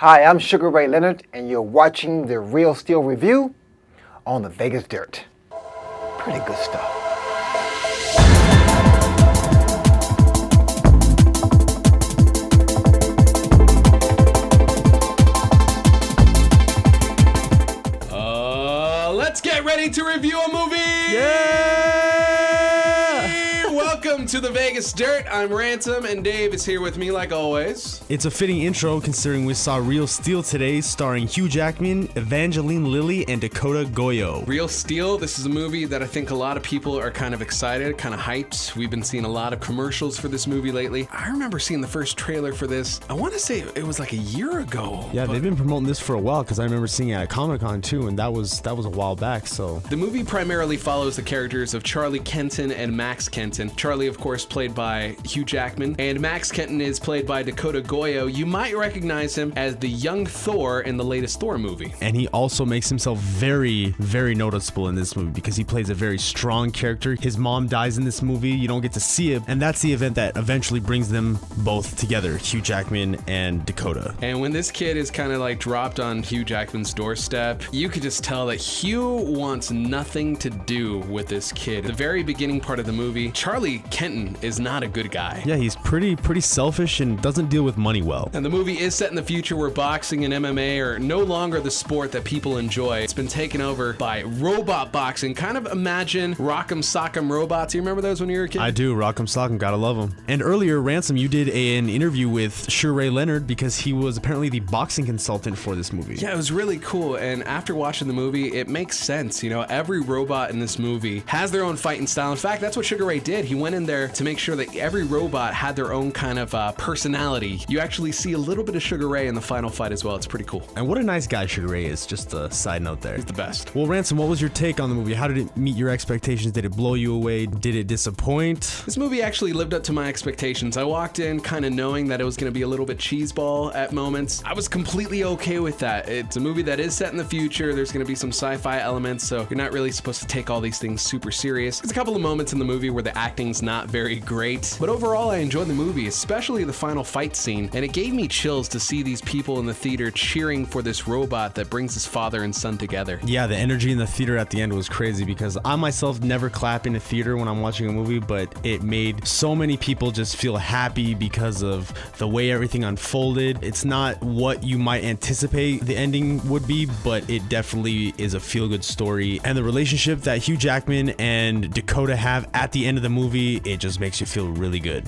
Hi, I'm Sugar Ray Leonard, and you're watching the Real Steel Review on the Vegas Dirt. Pretty good stuff. Let's get ready to review a movie! Yeah! Welcome to the Vegas Dirt. I'm Ransom, and Dave is here with me like always. It's a fitting intro considering we saw Real Steel today, starring Hugh Jackman, Evangeline Lilly, and Dakota Goyo. Real Steel, this is a movie that I think a lot of people are kind of excited, kind of hyped. We've been seeing a lot of commercials for this movie lately. I remember seeing the first trailer for this, I want to say it was like a year ago. Yeah, they've been promoting this for a while because I remember seeing it at Comic-Con too, and that was a while back, so. The movie primarily follows the characters of Charlie Kenton and Max Kenton. Charlie, of course, played by Hugh Jackman, and Max Kenton is played by Dakota Goyo. You might recognize him as the young Thor in the latest Thor movie. And he also makes himself very, very noticeable in this movie because he plays a very strong character. His mom dies in this movie. You don't get to see it, and that's the event that eventually brings them both together, Hugh Jackman and Dakota. And when this kid is kind of like dropped on Hugh Jackman's doorstep, you could just tell that Hugh wants nothing to do with this kid. The very beginning part of the movie, Charlie Kenton is not a good guy. Yeah, he's pretty selfish and doesn't deal with money well. And the movie is set in the future where boxing and MMA are no longer the sport that people enjoy. It's been taken over by robot boxing. Kind of imagine Rock'em Sock'em Robots. You remember those when you were a kid? I do. Rock'em Sock'em, gotta love them. And earlier, Ransom, you did an interview with Sugar Ray Leonard because he was apparently the boxing consultant for this movie. Yeah, it was really cool. And after watching the movie, it makes sense. You know, every robot in this movie has their own fighting style. In fact, that's what Sugar Ray did. He went in there to make sure that every robot had their own kind of personality. You actually see a little bit of Sugar Ray in the final fight as well. It's pretty cool. And what a nice guy Sugar Ray is, just a side note there. He's the best. Well, Ransom, what was your take on the movie? How did it meet your expectations? Did it blow you away? Did it disappoint? This movie actually lived up to my expectations. I walked in kind of knowing that it was going to be a little bit cheeseball at moments. I was completely okay with that. It's a movie that is set in the future. There's going to be some sci-fi elements, so you're not really supposed to take all these things super serious. There's a couple of moments in the movie where the acting's not very great, but overall I enjoyed the movie, especially the final fight scene, and it gave me chills to see these people in the theater cheering for this robot that brings his father and son together. Yeah, the energy in the theater at the end was crazy because I myself never clap in a theater when I'm watching a movie, but it made so many people just feel happy because of the way everything unfolded. It's not what you might anticipate the ending would be, but it definitely is a feel-good story, and the relationship that Hugh Jackman and Dakota have at the end of the movie, it just makes you feel really good.